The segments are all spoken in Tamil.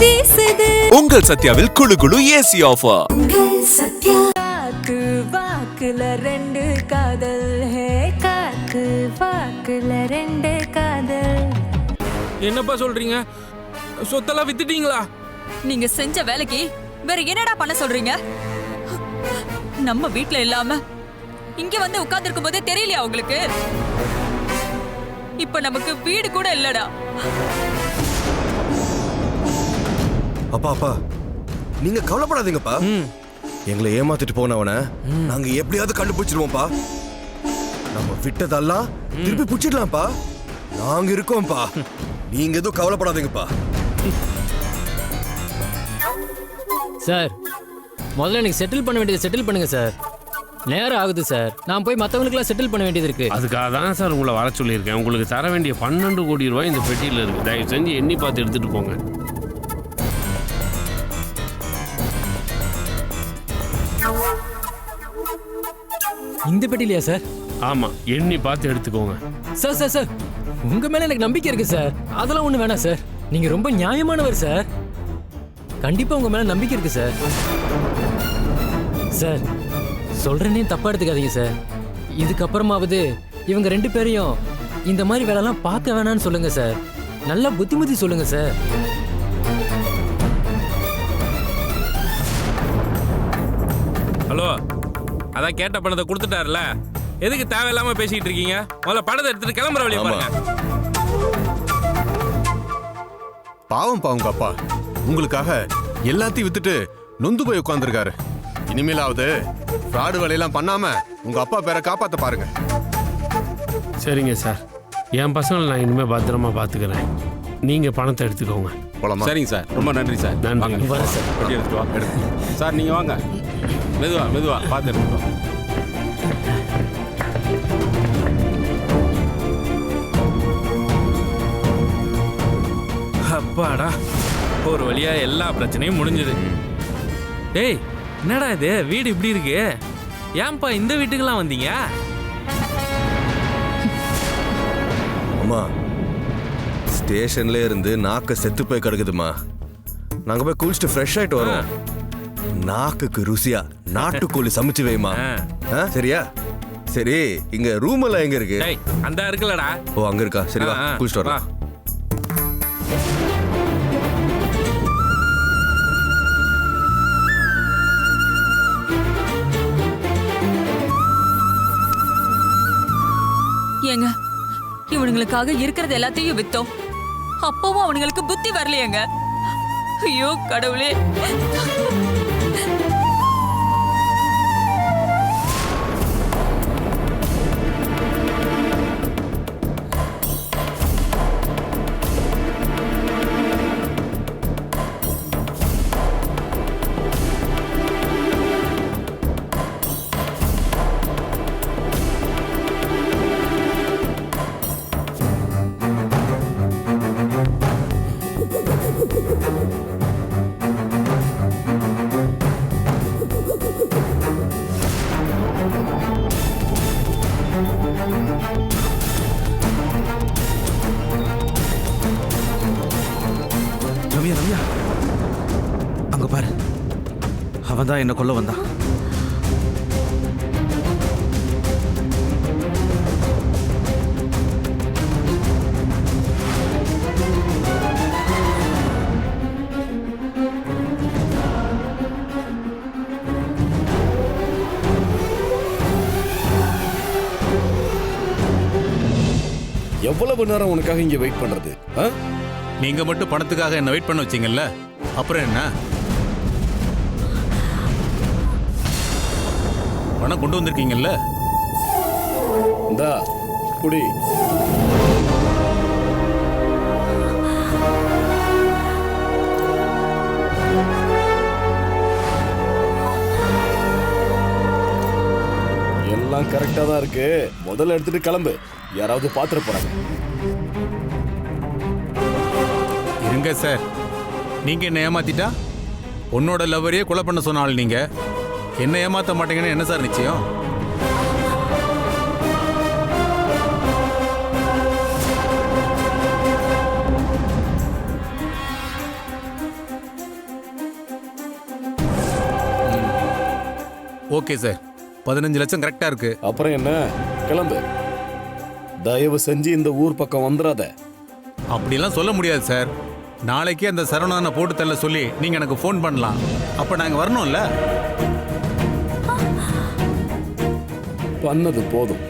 வீசுது. உங்கள் சத்யாவில் குளு குளு ஏசி ஆஃபர். காத்து வாக்குல ரெண்டு காதல். ஹே காத்து வாக்குல ரெண்டு காதல். என்னப்பா சொல்றீங்க? சொத்தெல்லாம் வித்துட்டீங்களா? நீங்க செஞ்ச வேலைக்கு வேற என்னடா பண்ண சொல்றீங்க? நம்ம வீட்ல இல்லாம இங்க வந்து உட்கார்ந்து இருக்கும் போதே தெரியலையா உங்களுக்கு? இப்ப நமக்கு வீடு கூட இல்லடா. அப்பா அப்பா நீங்க கவலைப்படாதீங்கப்பா. எங்களை ஏமாத்திட்டு போனவன நாங்க எப்படியாவது கண்டுபிடிச்சிருவோம்ப்பா. நம்ம விட்டதெல்லாம் திருப்பி பிடிச்சிடலாம்ப்பா. நாங்க இருக்கோம்ப்பா. நீங்க எதுவும் கவலைப்படாதீங்கப்பா. சார் முதல்ல எனக்கு செட்டில் பண்ண வேண்டியது செட்டில் பண்ணுங்க சார். நேரம் ஆகுது சார். நான் போய் மற்றவங்களுக்குலாம் செட்டில் பண்ண வேண்டியது இருக்கு. அதுக்காக தான் சார் உங்களை வர சொல்லியிருக்கேன். உங்களுக்கு தர வேண்டிய 12 கோடி ரூபாய் இந்த பெட்டியில் இருக்கு. தயவு செஞ்சு எண்ணி பார்த்து எடுத்துட்டு போங்க. இந்த பெட்டிலையா சார்? ஆமா, எண்ணி பார்த்து எடுத்துக்கோங்க. சார் சார் சார் உங்க மேல எனக்கு நம்பிக்கை இருக்கு சார். அதெல்லாம் ஒண்ணு வேணாம் சார். நீங்க ரொம்ப நியாயமானவர் சார். கண்டிப்பா உங்க மேல நம்பிக்கை இருக்கு சார். சார் சொல்றேனே தப்பா எடுத்துக்காதீங்க சார். இதுக்கப்புறமாவது இவங்க 2 பேரையும் இந்த மாதிரி வேலைலாம் பார்க்க வேணான்னு சொல்லுங்க சார். நல்லா புத்திமதி சொல்லுங்க சார். ஹலோ, அதான் கேட்ட பணத்தை கொடுத்துட்டாருல, எதுக்கு தேவையில்லாம பேசிட்டு இருக்கீங்க? முதல்ல பணத்தை எடுத்துட்டு கிளம்புற வழியை பாருங்க. பாவம் பாவங்க அப்பா, உங்களுக்காக எல்லாத்தையும் வித்துட்டு நொந்து போய் உட்கார்ந்துருக்காரு. இனிமேலாவது ஃப்ராடு வேலையெல்லாம் பண்ணாம உங்க அப்பா பேரை காப்பாத்த பாருங்க. சரிங்க சார், என் பசங்களை நான் இனிமேல் பத்திரமா பார்த்துக்கிறேன். நீங்க பணத்தை எடுத்துக்கோங்க. போலாமா? சரிங்க சார், ரொம்ப நன்றி சார். நன்றி. வரேன் சார். வண்டி எடுத்துட்டு வா. சார் நீங்க வாங்க, மெதுவா மெதுவா பார்த்து எடுத்துட்டு வா. அப்பாடா, ஒரு வழியா எல்லா பிரச்சனையும் முடிஞ்சது. டேய், என்னடா இது வீடு இப்படி இருக்கு? ஏன்பா இந்த வீட்டுக்கெல்லாம் வந்தீங்க? அம்மா ஸ்டேஷன்ல இருந்து நாக்கு செத்து போய் கிடக்குதுமா. நாங்க போய் குளிச்சுட்டு ஃப்ரெஷ் ஆயிட்டு வரோம். நாக்குக்கு ருசியா நாட்டுக்கோழி சமைச்சு வைமா. சரியா? சரி, இங்க ரூம் எல்லாம் எங்க இருக்கு? டேய், அந்த இருக்குல்லடா. ஓ அங்க இருக்கா? சரி வா குளிச்சுட்டு வரலாம். ஏங்க, இவனுங்களுக்காக இருக்கிறது எல்லாத்தையும் வித்தோம். அப்பவும் அவனுங்களுக்கு புத்தி வரலையேங்க. ஐயோ கடவுளே. ரம்யா ரம்யா, அங்க பாரு, அவன் தான் என்ன கொல்ல வந்தான். எவ்வளவு நேரம் உனக்காக இங்க வெயிட் பண்றது? நீங்க மட்டும் பணத்துக்காக என்ன வெயிட் பண்ண வச்சீங்கல்ல, அப்புறம் என்ன? பணம் கொண்டு வந்திருக்கீங்கல்ல, இந்தா குடி. எல்லாம் கரெக்டா தான் இருக்கு. முதல்ல எடுத்துட்டு கிளம்பு, யாராவது பாத்துற போறாங்க. இருங்க சார், நீங்க என்ன ஏமாத்திட்டா உன்னோட லவ்வரையே கொலை பண்ண சொன்னாலும் நீங்க என்ன ஏமாத்த மாட்டீங்கன்னு என்ன சார் நிச்சயம்? ஓகே சார், 15 லட்சம் கரெக்டா இருக்கு. அப்புறம் என்ன, கிளம்பு. தயவு செஞ்சு இந்த ஊர் பக்கம் வந்துடாத. அப்படிலாம் சொல்ல முடியாது சார். நாளைக்கே அந்த சரவணனை போட்டு தள்ள சொல்லி நீங்க எனக்கு ஃபோன் பண்ணலாம். அப்ப நாங்க வரணும்ல. பண்ணது போதும்.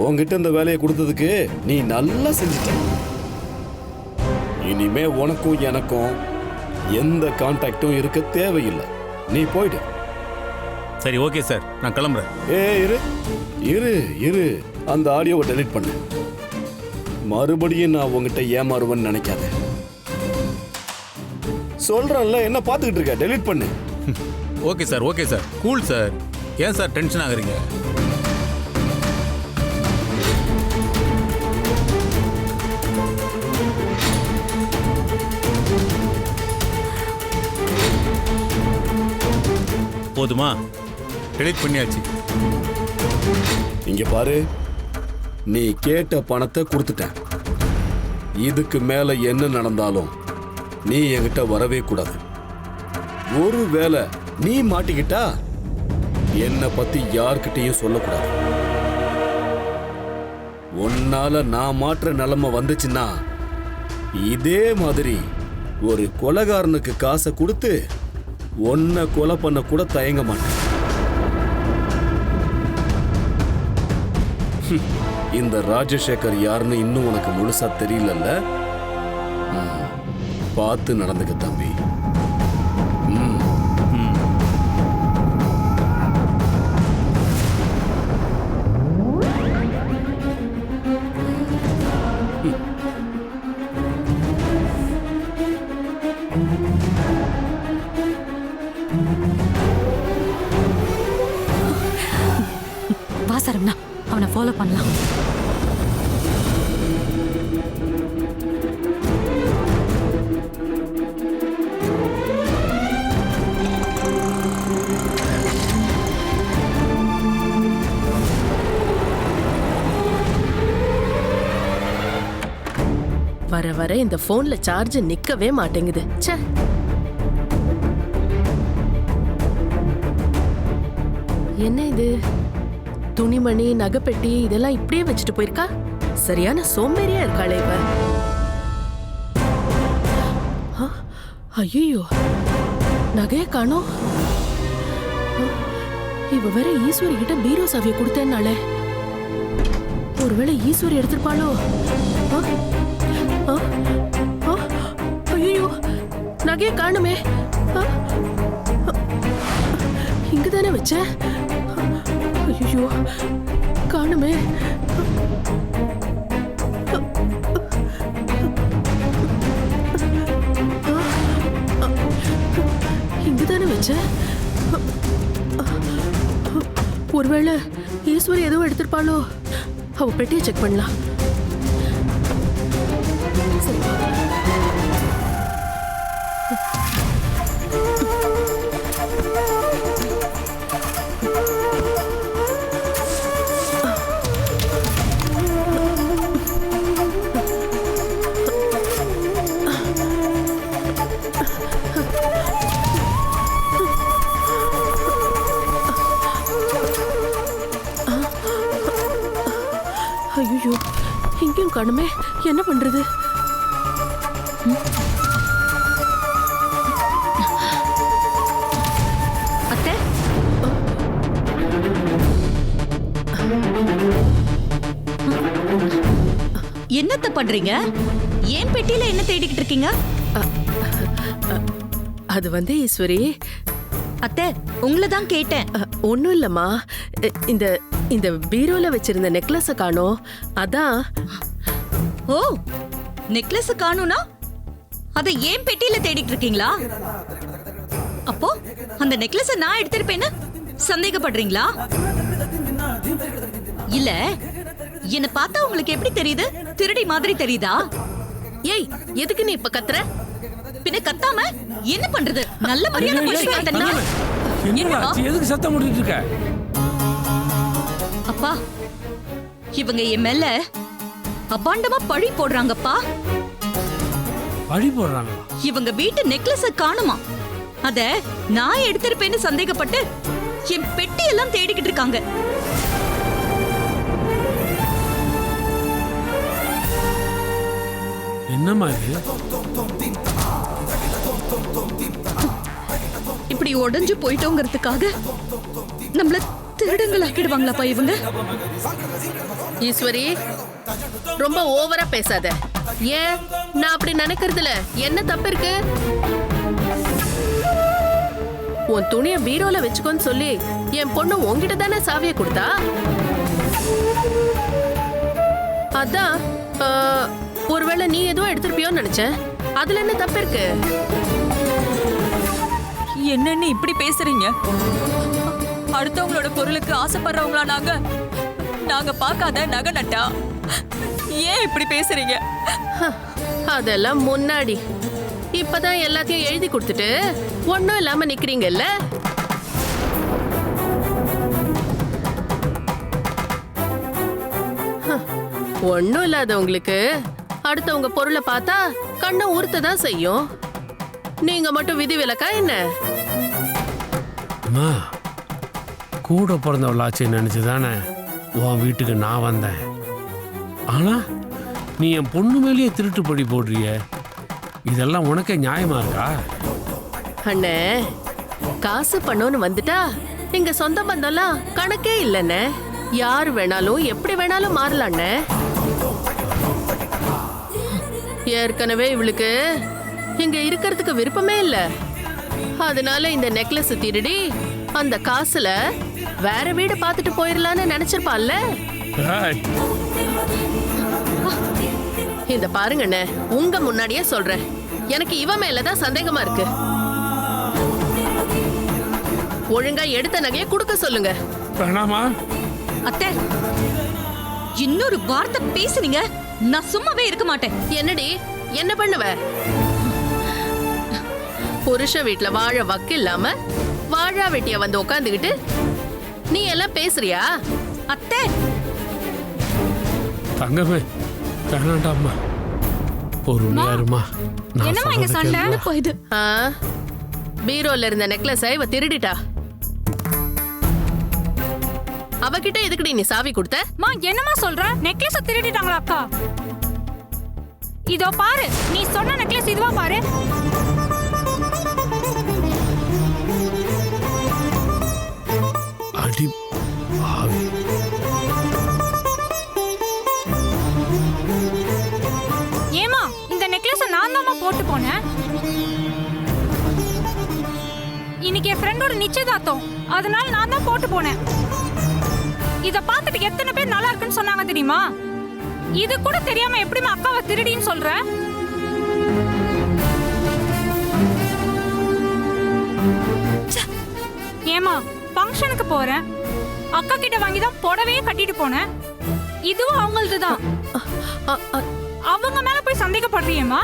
உன்கிட்ட இந்த வேலையை கொடுத்ததுக்கு நீ நல்லா செஞ்சிட்ட. இனிமே உனக்கும் எனக்கும் எந்த கான்டாக்டும் இருக்க தேவையில்லை. நீ போயிடு. சரி ஓகே சார், நான் கிளம்புறேன். இரு இரு இரு, அந்த ஆடியோவை டெலீட் பண்ணு. மறுபடியும் நான் உங்ககிட்ட ஏமாறுவேன்னு நினைக்காத. சொல்றேன்ல, என்ன பார்த்துக்கிட்டு இருக்க? டெலீட் பண்ணு. Okay sir, okay sir, cool sir. ஏன் சார் டென்ஷன் ஆகுறீங்க? போதுமா? டெலீட் பண்ணியாச்சு. இங்க பாரு, நீ கேட்ட பணத்தை கொடுத்துட்டேன். இதுக்கு மேல என்ன நடந்தாலும் நீ என்கிட்ட வரவே கூடாது. ஒருவேளை நீ மாட்டிக்கிட்டா என்னை பத்தி யார்கிட்டயும் சொல்லக்கூடாது. உன்னால நான் மாற்ற நிலைமை வந்துச்சுன்னா இதே மாதிரி ஒரு கொலைகாரனுக்கு காசை கொடுத்து உன்னை கொலை பண்ண கூட தயங்க மாட்டேன். இந்த ராஜசேகர் யாருன்னு இன்னும் உனக்கு முழுசா தெரியலல்ல? பார்த்து நடந்துக்க தம்பி. வா சரவணா, அவனை ஃபாலோ பண்ணலாம். வர வர இந்த போன்ல சார்ஜ் நிக்கவே மாட்டேங்குது. ச்சே. என்ன இது? துணிமணி, நகைப்பெட்டி இதெல்லாம் இப்படியே வச்சுட்டு போயிருக்கா. சரியான சோம்பேறியா இருக்காளே இவ. ஐயோ, நகைய காணோம். இவ வேற ஈஸ்வரி கிட்ட பீரோ சாவியை கொடுத்தேன்னாலே. ஒருவேளை ஈஸ்வரி எடுத்திருப்பாளோ? ஐயோ, நகைய காணுமே. இங்கதானே வச்சேன். ஐயோ, காணுமே. இங்கதானே வச்சேன். ஒருவேளை ஈஸ்வரி எதுவும் எடுத்திருப்பாளோ? அவ பெட்டியை செக் பண்ணலாம். ஐயோ, இங்கேயும் காணுமே. என்ன பண்றது? அத்தை, என்னத்த பண்றீங்க? ஏன் பெட்டியில என்ன தேடிக்கிட்டு இருக்கீங்க? அது வந்து ஈஸ்வரி. அத்தை, உங்களை தான் கேட்டேன். ஒன்னும் இல்லம்மா, இந்த இந்த பீரோல வச்சிருந்த நெக்லஸ காணோம். அதான். ஓ, நெக்லஸ் காணும்னா அத ஏன் பெட்டியில தேடிட்டு இருக்கீங்களா? அப்போ அந்த நெக்லஸ நான் எடுத்திருப்பேன்னு சந்தேகப்படுறீங்களா? இல்ல, என்ன பார்த்தா உங்களுக்கு எப்படி தெரியுது? திருடி மாதிரி தெரியுதா? ஏய், எதுக்கு நீ இப்ப கத்துற? பின்ன கத்தாம என்ன பண்றது? நல்ல மரியாதை எதுக்கு சத்தம் போட்டுட்டு இருக்க? அப்பா, இவங்க என் மேல அபாண்டமா பழி போடுறாங்கப்பா. பழி போடுறாங்க? இவங்க வீட்டு நெக்லஸ காணுமா, அத நான் எடுத்திருப்பேன்னு சந்தேகப்பட்டு என் பெட்டி எல்லாம் தேடிக்கிட்டு இருக்காங்க. என்னம்மா இது? இப்படி உடைஞ்சு போயிட்டோங்கிறதுக்காக நம்மள திருடங்கள் ஆக்கிடுவாங்களாப்பா இவங்க? ஈஸ்வரி, ரொம்ப ஓவரா பேசாத. ஏன், நான் அப்படி நினைக்கிறதுல என்ன தப்பு இருக்கு? உன் துணிய பீரோல வச்சுக்கோன்னு சொல்லி என் பொண்ணு உன்கிட்ட தானே சாவிய கொடுத்தா. அதான் ஒருவேளை நீ எதுவும் எடுத்திருப்பியோன்னு நினைச்சேன். அதுல என்ன தப்பு இருக்கு? என்னன்னு இப்படி பேசுறீங்க? அடுத்தவங்களோட பொருளுக்கு ஆசைப்படுறவங்களா நாங்க? நாங்க பார்க்காத நகை நட்டா? ஏன் இப்படி பேசுறீங்க? அதெல்லாம் முன்னாடி. இப்பதான் எல்லாத்தையும் எழுதி கொடுத்துட்டு ஒன்னும் இல்லாம நிக்கிறீங்கல்ல. ஒன்னும் இல்லாதவங்களுக்கு அடுத்தவங்க பொருளை பார்த்தா கண்ணை உறுத்ததான் செய்யும். நீங்க மட்டும் விதிவிலக்கா என்ன? அம்மா, கூட பிறந்தவளாச்சு நினைச்சு தானே உன் வீட்டுக்கு நான் வந்தேன். ஆனா நீ என் பொண்ணு மேலேயே திருட்டு படி போடுறிய. இதெல்லாம் உனக்கே நியாயமா இருக்கா? அண்ணே, காசு பண்ணோன்னு வந்துட்டா இங்க சொந்த பந்தம்லாம் கணக்கே இல்லைண்ணே. யாரு வேணாலும் எப்படி வேணாலும் மாறலாண்ணே. ஏற்கனவே இவளுக்கு இங்க இருக்கிறதுக்கு விருப்பமே இல்ல. அதனால இந்த நெக்லஸ் திருடி அந்த காசுல வேற வீடு பார்த்துட்டு போயிடலான்னு நினைச்சிருப்பாள்ல. இந்த பாருங்கண்ணே, உங்க முன்னாடியே சொல்றேன், எனக்கு இவ மேலதான் சந்தேகமா இருக்கு. ஒழுங்கா எடுத்த நகையை கொடுக்க சொல்லுங்க. வேணாமா? அத்தை, இன்னொரு வார்த்தை பேசுனீங்க நான் சும்மாவே இருக்க மாட்டேன். என்னடி, என்ன பண்ணுவ? புருஷ வீட்டுல வாழ வக்கு இல்லாம வாழா வெட்டிய வந்து உட்காந்துக்கிட்டு நீ எல்லாம் பேசுறியா? அத்தை, தங்கமே வேணாண்டாம்மா, பொறுமையா இருமா. என்னம்மா இங்க சண்டை? இது பீரோல இருந்த நெக்லஸை இவ திருடிட்டா. அவகிட்ட எதுக்குடி நீ சாவி கொடுத்த? மா என்னம்மா சொல்ற? நெக்லஸ் திருடிட்டாங்களா அக்கா? இதோ பாரு, நீ சொன்ன நெக்லஸ் இதுவா பாரு. அடி பாவி. ஏமா, இந்த நெக்லஸ் நான் தான் போட்டு போனேன். இன்னைக்கு என் ஃப்ரெண்டோட நிச்சயதார்த்தம், அதனால நான் தான் போட்டு போனேன். இத பார்த்துட்டு எத்தனை பேர் நல்லா இருக்குன்னு சொன்னாங்க தெரியுமா? இது கூட தெரியாம எப்படிமா அக்காவை திருடின்னு சொல்ற? ஏமா, ஃபங்க்ஷனுக்கு போறேன், அக்கா கிட்ட வாங்கி தான் புடவையே கட்டிட்டு போனேன். இதுவும் அவங்களது தான். அவங்க மேல போய் சந்தேகப்படுறியேமா?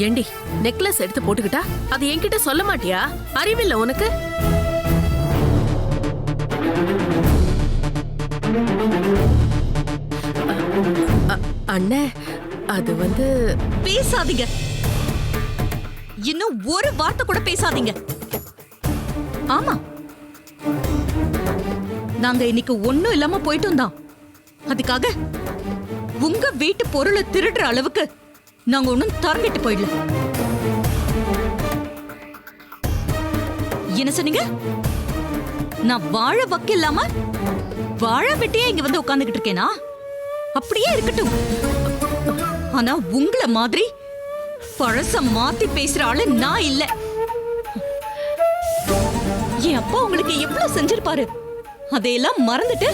ஏண்டி, நெக்லஸ் எடுத்து போட்டுக்கிட்டா அது என்கிட்ட சொல்ல மாட்டியா? அறிவில்லை உனக்கு? அண்ணே, அது வந்து பேசாதீங்க. இன்னும் ஒரு வார்த்தை கூட பேசாதீங்க. ஆமா, நாங்க இன்னைக்கு ஒண்ணும் இல்லாம போயிட்டோம் தான். அதுக்காக உங்க வீட்டு பொருளை திருடுற அளவுக்கு நாங்க ஒண்ணும் தரங்கிட்டு போயிடல. என்ன சொன்னீங்க? நான் வாழ வக்கு இல்லாம வாழ வெட்டியே இங்க வந்து உட்கார்ந்துகிட்டு இருக்கேனா? அப்படியே இருக்கட்டும். ஆனா உங்கள மாதிரி பழச மாத்தி பேசுற ஆளு நான் இல்ல. என் அப்பா உங்களுக்கு எவ்வளவு செஞ்சிருப்பாரு, அதையெல்லாம் மறந்துட்டு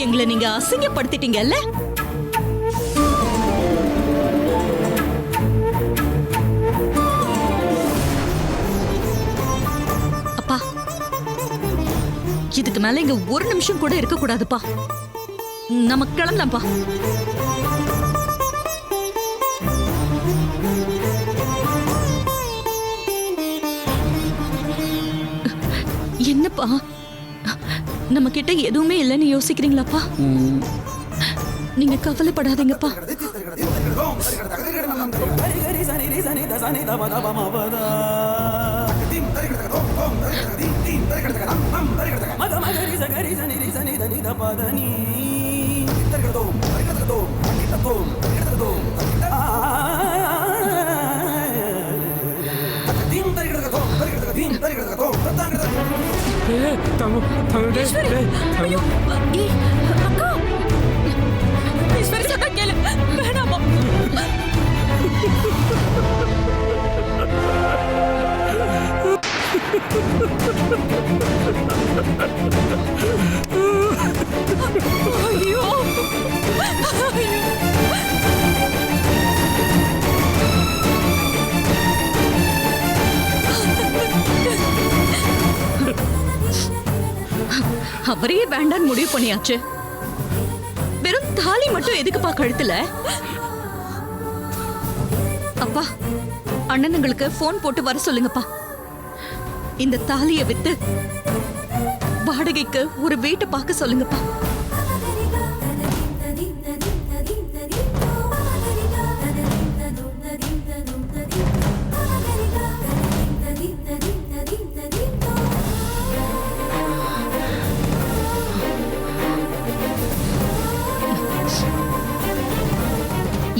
எங்களை நீங்க அசிங்கப்படுத்திட்டீங்கல்ல. அப்பா, இதுக்கு மேல இங்க ஒரு நிமிஷம் கூட இருக்க கூடாதுப்பா. நம்ம கிளம்பலாம்ப்பா. என்னப்பா, நம்ம கிட்ட எதுவுமே இல்லைன்னு யோசிக்கிறீங்களாப்பா? நீங்க கவலைப்படாதீங்கப்பா. ஈஸ்வரி சொன்னா கேளு. வேணாமா? ஐயோ! அவரையே வேண்டான்னு முடிவு பண்ணியாச்சு. வெறும் தாலி மட்டும் எதுக்குப்பா கழுத்துல? அப்பா, அண்ணனுங்களுக்கு போன் போட்டு வர சொல்லுங்கப்பா. இந்த தாலியை வித்து வாடகைக்கு ஒரு வீட்டை பார்க்க சொல்லுங்கப்பா.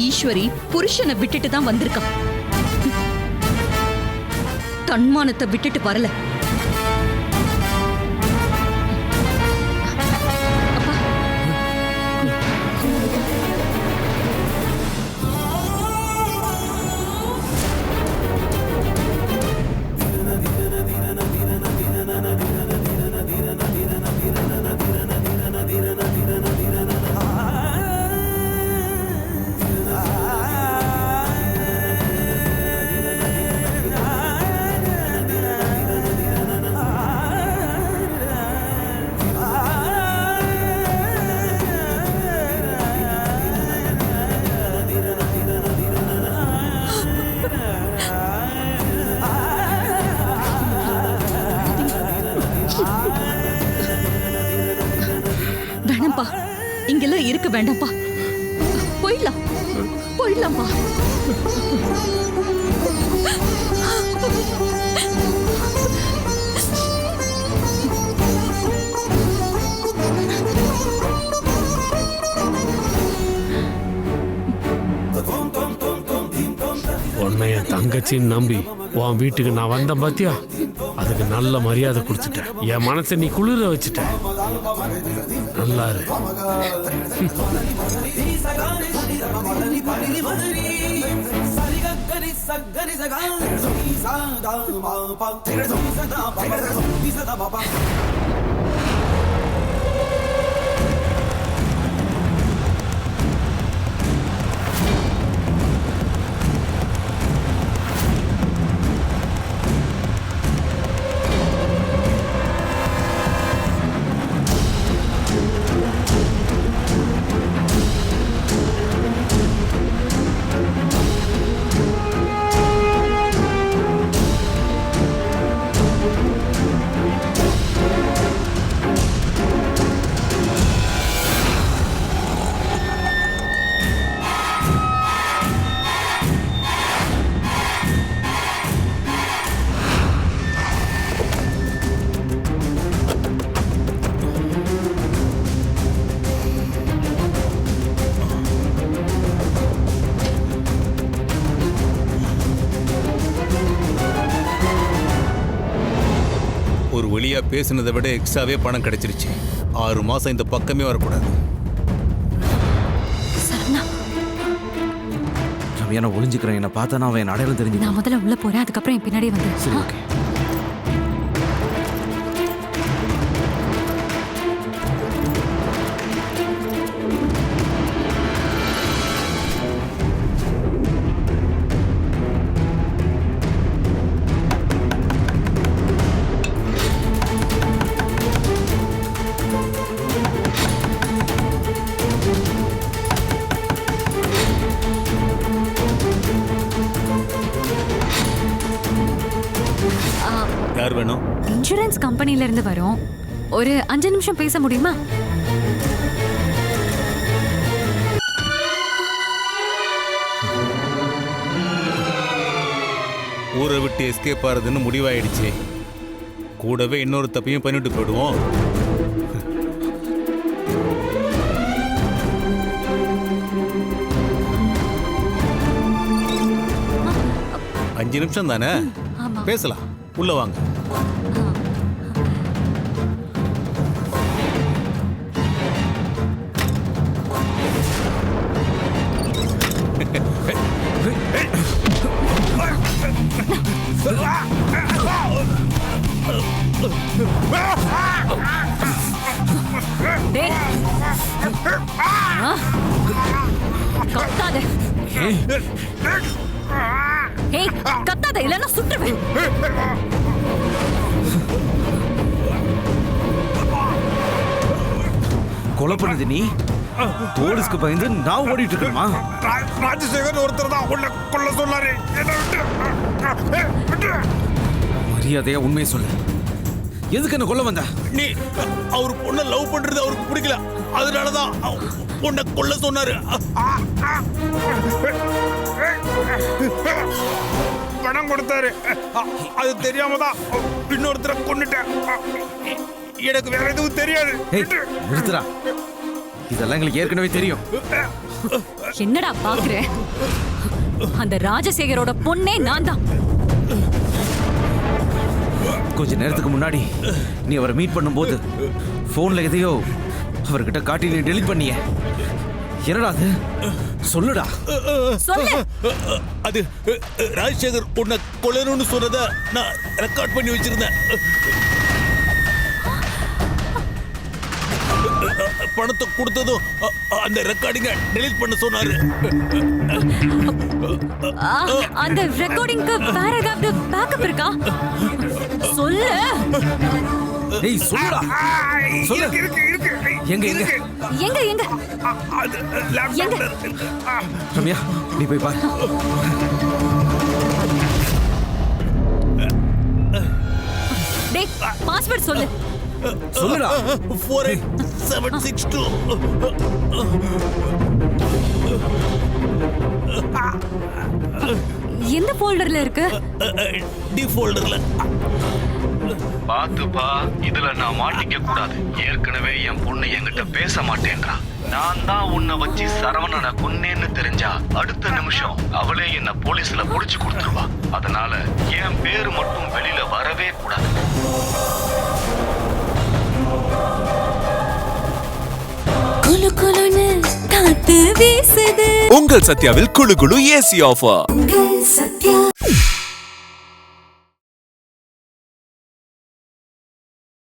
ஈஸ்வரி புருஷனை விட்டுட்டு தான் வந்திருக்கா. தன்மானத்தை விட்டுட்டு வரல. வேணாம்ப்பா, இங்கெல்லாம் இருக்க வேண்டாம்ப்பா. போயிடலாம்ப்பா. உன்னை என் தங்கச்சின்னு நம்பி உன் வீட்டுக்கு நான் வந்தேன் பாத்தியா, அதுக்கு நல்ல மரியாதை கொடுத்துட்டேன். என் மனசை நீ குளிர வச்சுட்ட. நல்லா இரு. வெளியா பேசுனதை விட எக்ஸ்ட்ராவே பணம் கிடைச்சிருச்சு. 6 மாசம் இந்த பக்கமே வரக்கூடாது. ரம்யா, நான் ஒளிஞ்சுக்கிறேன். என்ன பார்த்தா அவன் என் அடையாளம் தெரிஞ்சு. நான் முதல்ல உள்ள போறேன், அதுக்கப்புறம் என் பின்னாடியே வந்து. சரி, ஓகே. யார் வேணும்? இன்சூரன்ஸ் கம்பெனில இருந்து வரோம். ஒரு 5 நிமிஷம் பேச முடியுமா? ஊரை விட்டு எஸ்கேப் ஆறதுன்னு முடிவாயிடுச்சு. கூடவே இன்னொரு தப்பையும் பண்ணிட்டு போயிடுவோம். அஞ்சு நிமிஷம் தானே, பேசலாம். உள்ள வாங்க. டேய். கத்தாத. ஏய், கத்தாத இல்லைன்னா சுட்டுவேன். கொலை பண்ணது நீ? போலீஸ்க்கு பயந்து நான் ஓடிட்டு இருக்கேமா? ராஜசேகர் ஒருத்தர் தான் உன்னை கொல்ல சொன்னாரு. மரியாதையா உண்மையை சொல்லு. எதுக்கு என்ன கொல்ல வந்த? நீ அவர் பொண்ணை லவ் பண்றது அவருக்கு பிடிக்கல, அதனாலதான் உன்னை கொல்ல சொன்னாரு. பணம் கொடுத்தாரு, அது தெரியாம தான் இன்னொருத்தரை கொன்னுட்டேன். எனக்கு வேற எதுவும் தெரியாது. நிறுத்துறா, இதெல்லாம் எங்களுக்கு ஏற்கனவே தெரியும். என்னடா பாக்குற? அந்த ராஜசேகரோட பொண்ணே நான் தான். கொஞ்ச நேரத்துக்கு முன்னாடி நீ அவரை மீட் பண்ணும்போது போன்ல எதையோ அவர்கிட்ட காட்டி நீ டெலிட் பண்ணிய. என்னடா அது? சொல்லுடா. சொல்லு. அது ராஜசேகர் உன்னை கொல்லணும்னு சொன்னத நான் ரெக்கார்ட் பண்ணி வச்சிருந்தேன். பணத்தை கொடுத்ததும் அந்த ரெக்கார்டிங்க டெலீட் பண்ண சொன்னாரு. அந்த ரெக்கார்டிங்க்கு வேற ஏதாவது பேக்கப் இருக்கா? சொல்லு. டேய் சொல்லுடா. சொல்லு. எங்க எங்க எங்க எங்க எங்க? ரம்யா, நீ போய் பாரு. டேய், பாஸ்வேர்ட் சொல்லு. சொல்லுடா. 48762. எந்த ஃபோல்டர்ல இருக்கு? டி ஃபோல்டர்ல. பாத்துப்பா, இதுல நான் மாட்டிக்க கூடாது. ஏற்கனவே என் பொண்ணு என்கிட்ட பேச மாட்டேன்றா. நான் தான் உன்னை வச்சு சரவணனை கொன்னேன்னு தெரிஞ்சா அடுத்த நிமிஷம் அவளே என்ன போலீஸ்ல புடிச்சு கொடுத்துருவா. அதனால என் பேரு மட்டும் வெளியில வரவே கூடாது. உங்கள் சத்யாவில் குளு குளு ஏசி ஆஃபர்.